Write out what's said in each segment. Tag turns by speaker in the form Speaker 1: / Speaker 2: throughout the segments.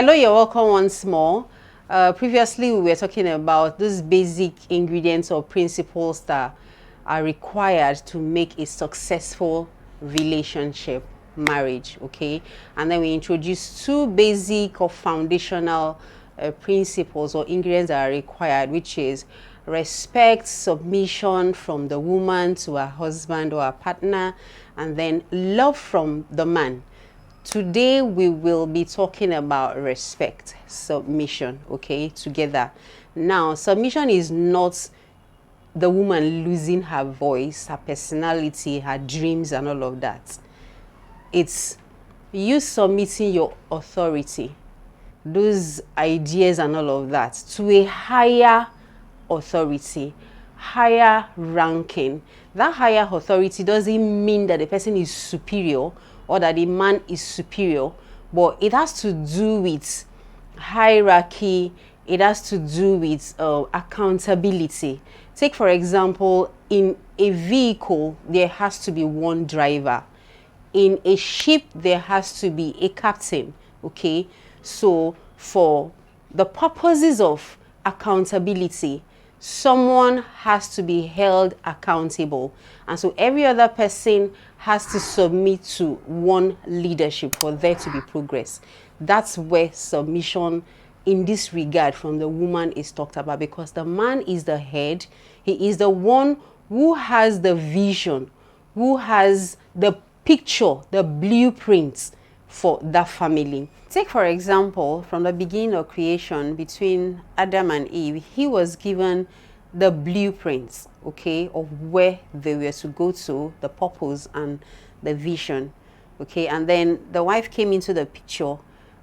Speaker 1: Hello, you're welcome once more. Previously, we were talking about those basic ingredients or principles that are required to make a successful relationship, marriage, okay? And then we introduced two basic or foundational principles or ingredients that are required, which is respect, submission from the woman to her husband or her partner, and then love from the man. Today we will be talking about respect, submission, okay, together. Now, submission is not the woman losing her voice, her personality, her dreams and all of that. It's you submitting your authority, those ideas and all of that, to a higher authority, higher ranking. That higher authority doesn't mean that the person is superior or that the man is superior, but it has to do with hierarchy. It has to do with accountability. Take for example, in a vehicle there has to be one driver. In a ship there has to be a captain, okay? So for the purposes of accountability, someone has to be held accountable, and so every other person has to submit to one leadership for there to be progress. That's where submission in this regard from the woman is talked about, because the man is the head. He is the one who has the vision, who has the picture, the blueprint for that family. Take for example, from the beginning of creation between Adam and Eve, he was given the blueprints, okay, of where they were to go to, the purpose and the vision, okay. And then the wife came into the picture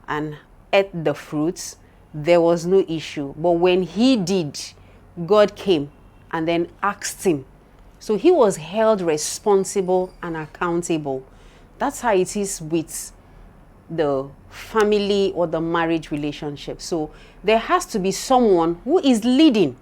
Speaker 1: and ate the fruits. There was no issue, but when he did, God came and then asked him. So he was held responsible and accountable. That's how it is with the family or the marriage relationship. So there has to be someone who is leading,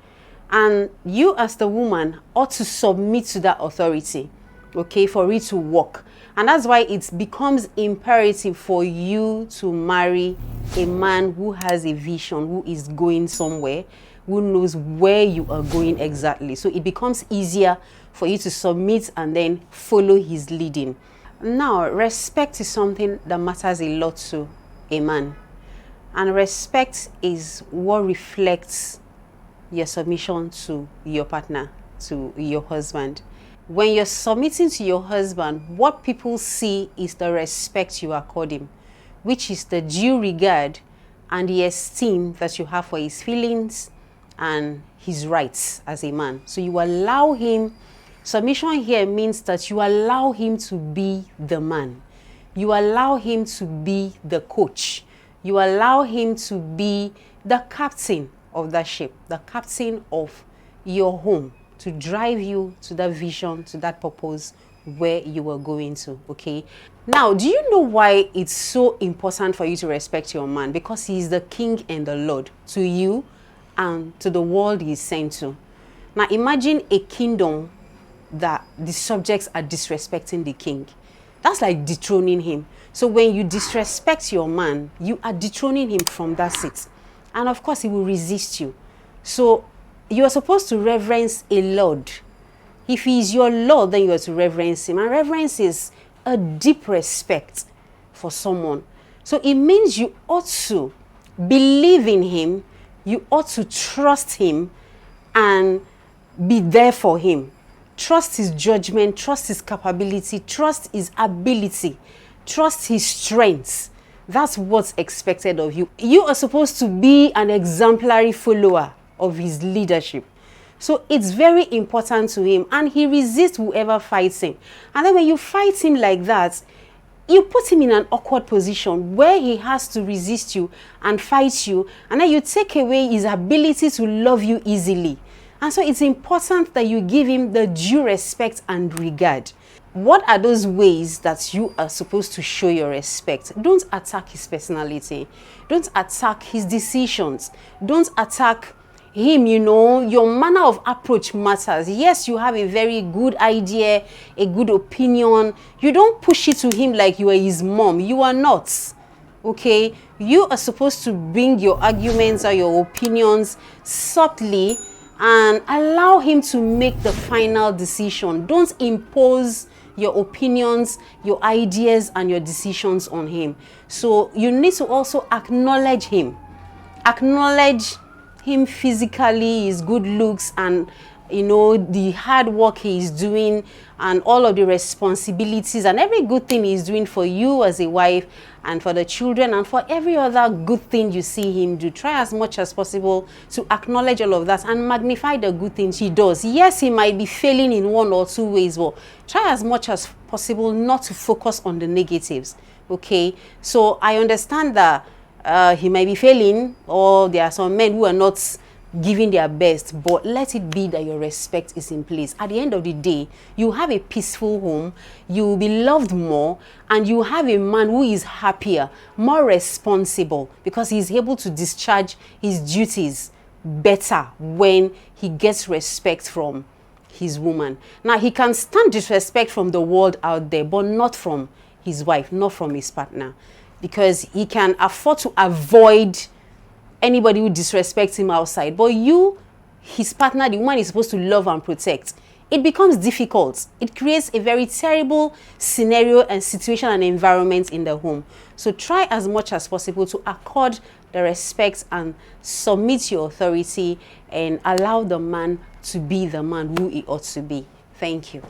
Speaker 1: and you as the woman ought to submit to that authority, okay, for it to work. And that's why it becomes imperative for you to marry a man who has a vision, who is going somewhere, who knows where you are going exactly. So it becomes easier for you to submit and then follow his leading. Now, respect is something that matters a lot to a man. And respect is what reflects your submission to your partner, to your husband. When you're submitting to your husband, what people see is the respect you accord him, which is the due regard and the esteem that you have for his feelings and his rights as a man. So you allow him. Submission here means that you allow him to be the man. You allow him to be the coach. You allow him to be the captain of that ship, the captain of your home, to drive you to that vision, to that purpose where you are going to, okay? Now, do you know why it's so important for you to respect your man? Because he is the king and the Lord to you and to the world he is sent to. Now, imagine a kingdom that the subjects are disrespecting the king. That's like dethroning him. So when you disrespect your man, you are dethroning him from that seat. And of course, he will resist you. So you are supposed to reverence a Lord. If he is your Lord, then you are to reverence him. And reverence is a deep respect for someone. So it means you ought to believe in him, you ought to trust him and be there for him. Trust his judgment, trust his capability, trust his ability, trust his strength. That's what's expected of you. You are supposed to be an exemplary follower of his leadership. So it's very important to him, and he resists whoever fights him. And then when you fight him like that, you put him in an awkward position where he has to resist you and fight you, and then you take away his ability to love you easily. And so it's important that you give him the due respect and regard. What are those ways that you are supposed to show your respect? Don't attack his personality. Don't attack his decisions. Don't attack him, your manner of approach matters. Yes, you have a very good idea, a good opinion. You don't push it to him like you are his mom. You are not. Okay, you are supposed to bring your arguments or your opinions subtly and allow him to make the final decision. Don't impose your opinions, your ideas, and your decisions on him. So you need to also acknowledge him. Acknowledge him physically, his good looks, and the hard work he is doing, and all of the responsibilities and every good thing he's doing for you as a wife, and for the children, and for every other good thing you see him do. Try as much as possible to acknowledge all of that and magnify the good things he does. Yes, he might be failing in one or two ways, but try as much as possible not to focus on the negatives. Okay, so I understand that he might be failing, or there are some men who are not giving their best, but let it be that your respect is in place. At the end of the day, you have a peaceful home, you will be loved more, and you have a man who is happier, more responsible, because he's able to discharge his duties better when he gets respect from his woman. Now, he can stand disrespect from the world out there, but not from his wife, not from his partner, because he can afford to avoid anybody who disrespects him outside. But you, his partner, the woman, is supposed to love and protect. It becomes difficult. It creates a very terrible scenario and situation and environment in the home. So try as much as possible to accord the respect and submit your authority, and allow the man to be the man who he ought to be. Thank you.